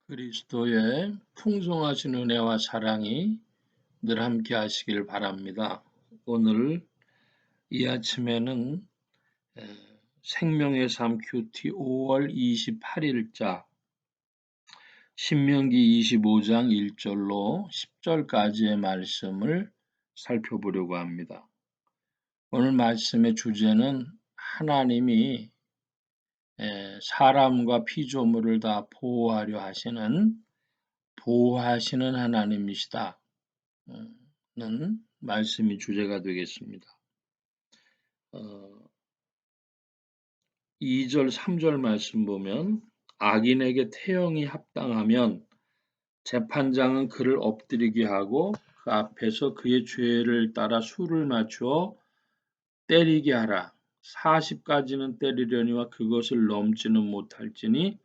그리스도의 풍성하신 은혜와 사랑이 늘 함께 하시길 바랍니다. 오늘 이 아침에는 생명의 삶 큐티 5월 28일자 신명기 25장 1절로 10절까지의 말씀을 살펴보려고 합니다. 오늘 말씀의 주제는 하나님이 사람과 피조물을 다 보호하시는 하나님이시다. 는 말씀이 주제가 되겠습니다. 2절, 3절 말씀 보면 악인에게 태형이 합당하면 재판장은 그를 엎드리게 하고 그 앞에서 그의 죄를 따라 수를 맞추어 때리게 하라. 40가지는 때리려니와 그것을 넘지는 못할지니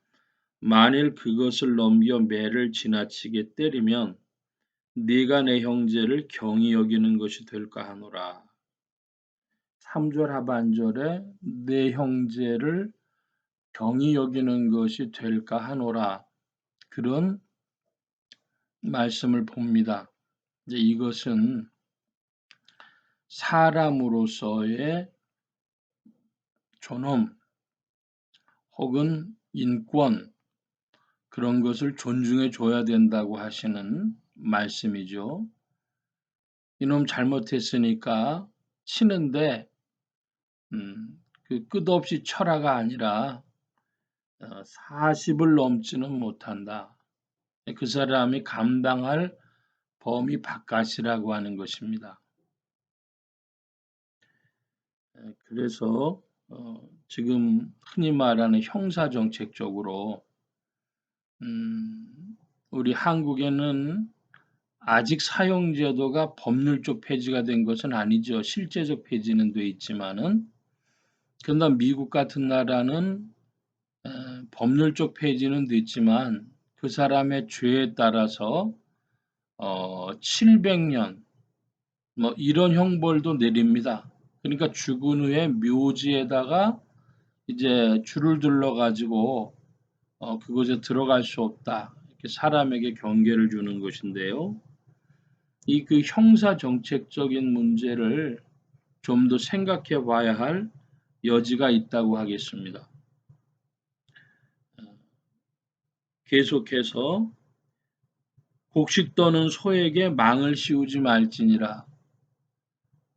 만일 그것을 넘겨 매를 지나치게 때리면 네가 내 형제를 경히 여기는 것이 될까 하노라. 3절 하반절에 내 형제를 경히 여기는 것이 될까 하노라. 그런 말씀을 봅니다. 이제 이것은 사람으로서의 존엄 혹은 인권 그런 것을 존중해 줘야 된다고 하시는 말씀이죠. 이놈 잘못했으니까 치는데 그 끝없이 철화가 아니라 40을 넘지는 못한다. 그 사람이 감당할 범위 바깥이라고 하는 것입니다. 그래서 지금 흔히 말하는 형사정책적으로 우리 한국에는 아직 사형제도가 법률적 폐지가 된 것은 아니죠. 실제적 폐지는 돼 있지만은 그러나 미국 같은 나라는 법률적 폐지는 됐지만 그 사람의 죄에 따라서 700년 뭐 이런 형벌도 내립니다. 그러니까 죽은 후에 묘지에다가 이제 줄을 둘러 가지고 그곳에 들어갈 수 없다. 이렇게 사람에게 경계를 주는 것인데요. 이 그 형사 정책적인 문제를 좀 더 생각해 봐야 할 여지가 있다고 하겠습니다. 계속해서 곡식 떠는 소에게 망을 씌우지 말지니라.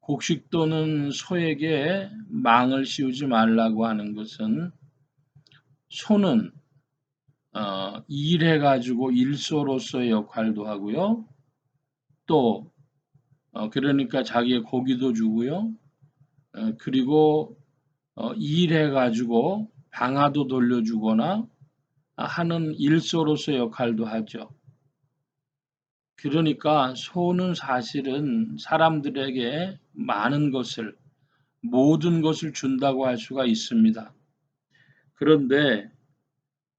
곡식 떠는 소에게 망을 씌우지 말라고 하는 것은 소는 일해가지고 일소로서의 역할도 하고요. 또 그러니까 자기의 고기도 주고요. 그리고 일해가지고 방아도 돌려주거나 하는 일소로서의 역할도 하죠. 그러니까 소는 사실은 사람들에게 많은 것을 모든 것을 준다고 할 수가 있습니다. 그런데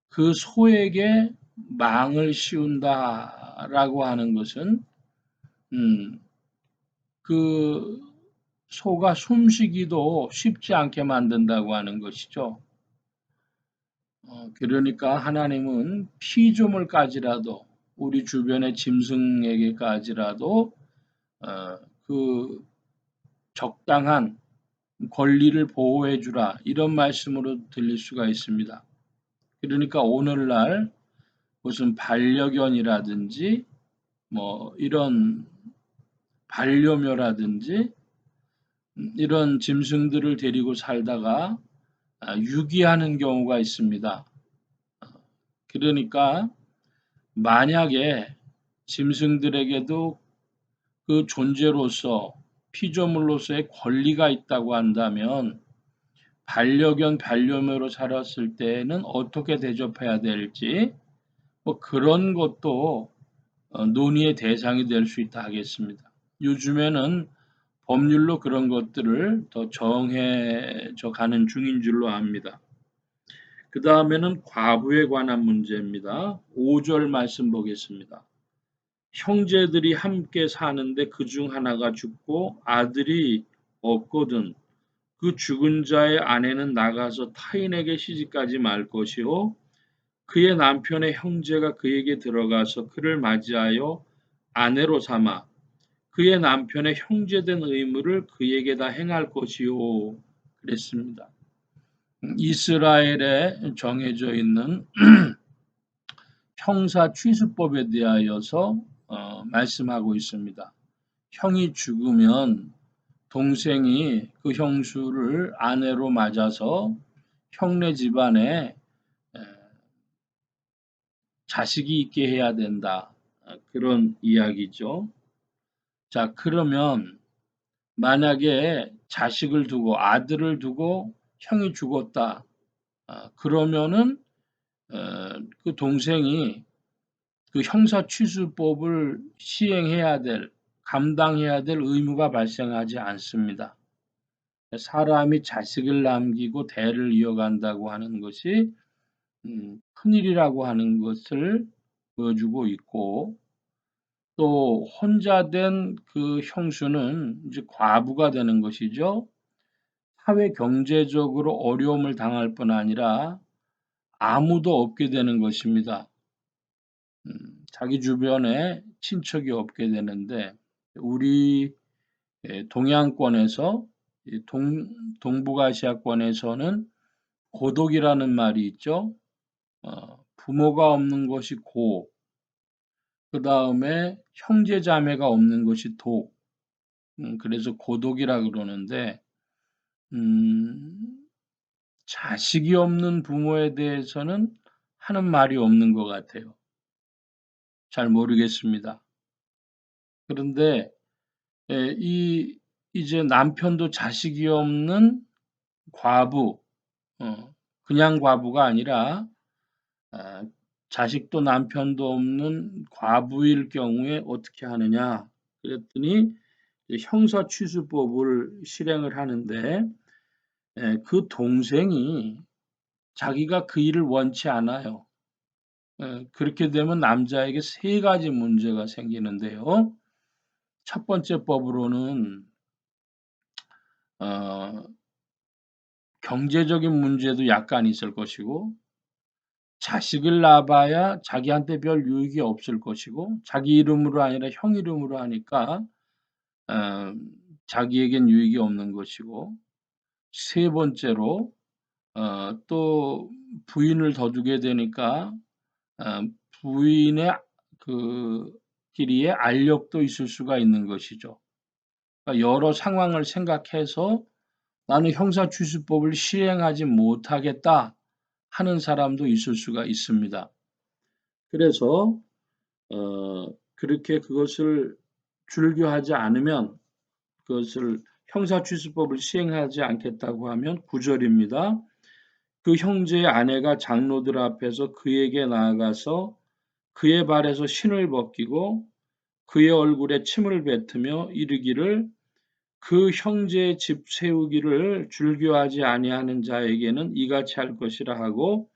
그 소에게 망을 씌운다라고 하는 것은 그 소가 숨쉬기도 쉽지 않게 만든다고 하는 것이죠. 그러니까 하나님은 피조물까지라도 우리 주변의 짐승에게까지라도 그 적당한 권리를 보호해 주라 이런 말씀으로 들릴 수가 있습니다. 그러니까 오늘날 무슨 반려견이라든지 뭐 이런 반려묘라든지 이런 짐승들을 데리고 살다가 유기하는 경우가 있습니다. 그러니까 만약에 짐승들에게도 그 존재로서 피조물로서의 권리가 있다고 한다면 반려견, 반려묘로 살았을 때는 어떻게 대접해야 될지 뭐 그런 것도 논의의 대상이 될 수 있다 하겠습니다. 요즘에는 법률로 그런 것들을 더 정해져 가는 중인 줄로 압니다. 그 다음에는 과부에 관한 문제입니다. 5절 말씀 보겠습니다. 형제들이 함께 사는데 그중 하나가 죽고 아들이 없거든 그 죽은 자의 아내는 나가서 타인에게 시집가지 말 것이요 그의 남편의 형제가 그에게 들어가서 그를 맞이하여 아내로 삼아 그의 남편의 형제된 의무를 그에게 다 행할 것이요. 그랬습니다. 이스라엘에 정해져 있는 형사 취수법에 대하여서 말씀하고 있습니다. 형이 죽으면 동생이 그 형수를 아내로 맞아서 형네 집안에 자식이 있게 해야 된다. 그런 이야기죠. 자, 그러면 만약에 자식을 두고 아들을 두고 형이 죽었다. 그러면은 그 동생이 그 형사취수법을 시행해야 될, 감당해야 될 의무가 발생하지 않습니다. 사람이 자식을 남기고 대를 이어간다고 하는 것이 큰일이라고 하는 것을 보여주고 있고, 또 혼자 된 그 형수는 이제 과부가 되는 것이죠. 사회 경제적으로 어려움을 당할 뿐 아니라 아무도 없게 되는 것입니다. 자기 주변에 친척이 없게 되는데 우리 동양권에서 동북아시아권에서는 고독이라는 말이 있죠. 부모가 없는 것이 고, 그 다음에 형제 자매가 없는 것이 독. 그래서 고독이라 그러는데 자식이 없는 부모에 대해서는 하는 말이 없는 것 같아요. 잘 모르겠습니다. 그런데 이제 남편도 자식이 없는 과부, 그냥 과부가 아니라 아, 자식도 남편도 없는 과부일 경우에 어떻게 하느냐? 그랬더니 형사취수법을 실행을 하는데 그 동생이 자기가 그 일을 원치 않아요. 그렇게 되면 남자에게 세 가지 문제가 생기는데요. 첫 번째 법으로는 어, 경제적인 문제도 약간 있을 것이고 자식을 낳아봐야 자기한테 별 유익이 없을 것이고 자기 이름으로 아니라 형 이름으로 하니까 어, 자기에겐 유익이 없는 것이고 세 번째로 또 부인을 더 두게 되니까 어, 부인의 그 끼리에 알력도 있을 수가 있는 것이죠. 그러니까 여러 상황을 생각해서 나는 형사취수법을 시행하지 못하겠다 하는 사람도 있을 수가 있습니다. 그래서 그렇게 그것을 줄교하지 않으면 그것을 형사취수법을 시행하지 않겠다고 하면 9절입니다. 그 형제의 아내가 장로들 앞에서 그에게 나아가서 그의 발에서 신을 벗기고 그의 얼굴에 침을 뱉으며 이르기를 그 형제의 집 세우기를 줄교하지 아니하는 자에게는 이같이 할 것이라 하고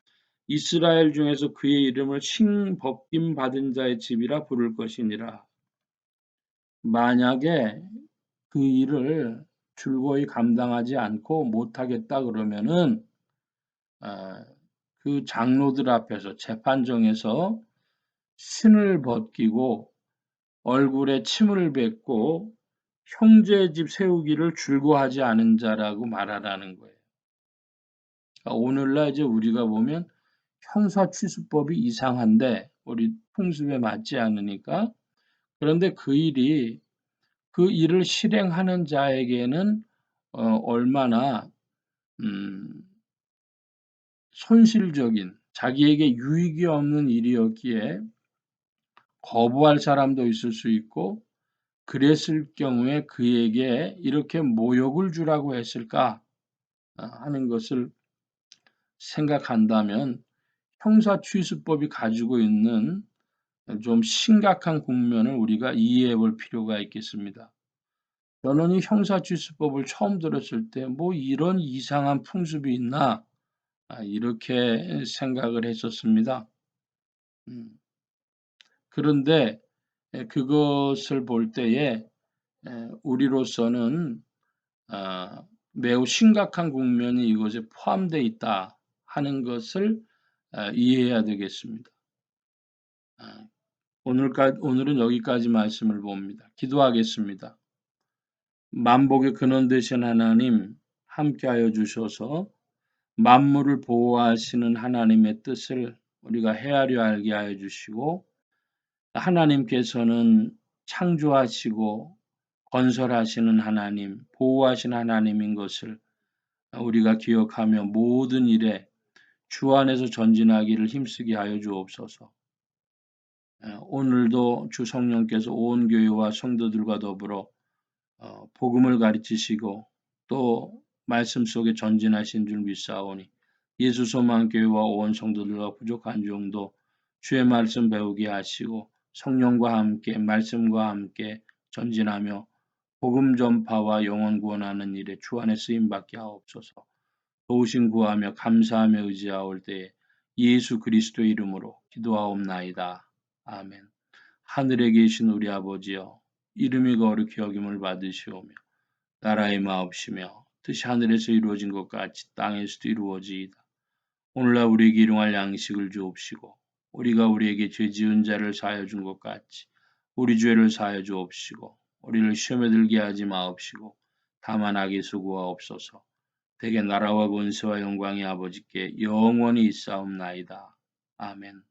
이스라엘 중에서 그의 이름을 신 벗김 받은 자의 집이라 부를 것이니라. 만약에 그 일을 줄거이 감당하지 않고 못하겠다 그러면은 그 장로들 앞에서 재판정에서 신을 벗기고 얼굴에 침을 뱉고 형제 집 세우기를 줄거하지 않은 자라고 말하라는 거예요. 그러니까 오늘날 이제 우리가 보면 형사취수법이 이상한데 우리 풍습에 맞지 않으니까 그런데 그 일을 실행하는 자에게는 얼마나 음, 손실적인 자기에게 유익이 없는 일이었기에 거부할 사람도 있을 수 있고 그랬을 경우에 그에게 이렇게 모욕을 주라고 했을까 하는 것을 생각한다면 형사취수법이 가지고 있는 좀 심각한 국면을 우리가 이해해 볼 필요가 있겠습니다. 저는 이 형사취수법을 처음 들었을 때 뭐 이런 이상한 풍습이 있나 이렇게 생각을 했었습니다. 음, 그런데 그것을 볼 때에 우리로서는 매우 심각한 국면이 이것에 포함되어 있다 하는 것을 이해해야 되겠습니다. 오늘은 여기까지 말씀을 봅니다. 기도하겠습니다. 만복의 근원 되신 하나님 함께하여 주셔서 만물을 보호하시는 하나님의 뜻을 우리가 헤아려 알게 하여 주시고 하나님께서는 창조하시고 건설하시는 하나님, 보호하시는 하나님인 것을 우리가 기억하며 모든 일에 주 안에서 전진하기를 힘쓰게 하여 주옵소서. 오늘도 주 성령께서 온 교회와 성도들과 더불어 복음을 가르치시고 또 말씀 속에 전진하신 줄 믿사오니 예수 소망 교회와 온 성도들과 부족한 종도 주의 말씀 배우게 하시고 성령과 함께 말씀과 함께 전진하며 복음 전파와 영혼 구원하는 일에 주 안에 쓰임 받게 하옵소서. 도우심 구하며 감사하며 의지하올 때에 예수 그리스도의 이름으로 기도하옵나이다. 아멘. 하늘에 계신 우리 아버지여, 이름이 거룩히 여김을 받으시오며 나라의 마옵시며 뜻이 하늘에서 이루어진 것 같이 땅에서도 이루어지이다. 오늘날 우리에게 일용할 양식을 주옵시고 우리가 우리에게 죄 지은 자를 사하여 준 것 같이 우리 죄를 사하여 주옵시고 우리를 시험에 들게 하지 마옵시고 다만 악에서 구하옵소서. 대개 나라와 권세와 영광이 아버지께 영원히 있사옵나이다. 아멘.